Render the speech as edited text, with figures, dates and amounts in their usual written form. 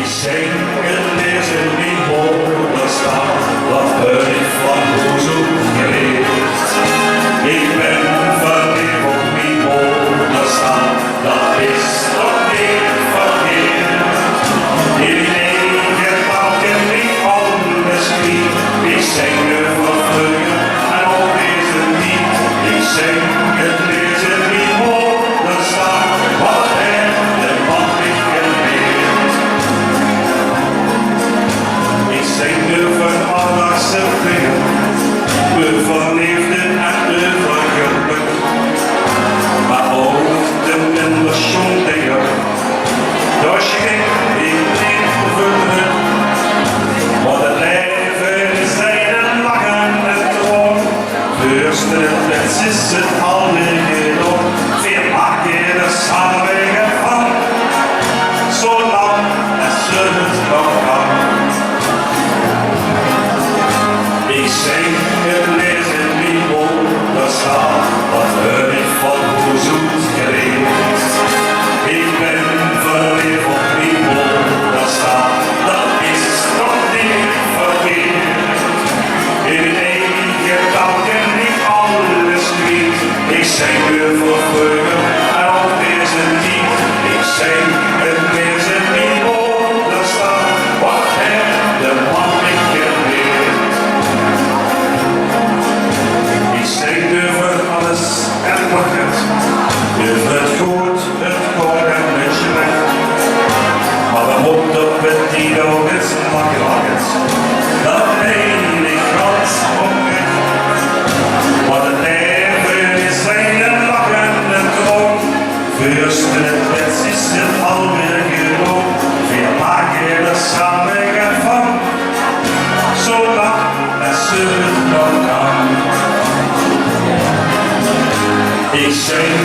zing het lezen niet horen staan, wat ben ik van boezem geleerd. Ik ben verliefd op niet horen staan, dat is toch niet verkeerd. In eigen taal en niet alles niet, ik zing het van vreugde en al deze niet. Ik zing het lezen niet horen staan, wat ben de man ik geleerd. Ik zing de verallerste dingen, de verliefde en de vergeluk, maar ook de minder schoon dingen. Daar schrik ik niet verdruk, want het leven is een lachen en droom. First het is het alweer gedaan, veel maken er samen van, zolang het het nog kan. Ik zing het lezen niet horen staan, wat ben ik van boezem geleerd. Ik ben verliefd op niet horen staan, dat is toch niet verkeerd. In eigen taal ken ik alles niet, ik zing weer voor vreugde en al deze niet. Ik zing het lezen niet horen staan, wat heb de man ik geleerd. Ik zing over alles en nog het, over het goed, het koud en het slecht. Maar we moeten op het niet ook eens makkelijk, dat meen ik ganz oprecht. Want het leven is een lachen en droom, first het is het alweer gewoon. Veel maken er samen van, zolang het het nog kan. Ik zing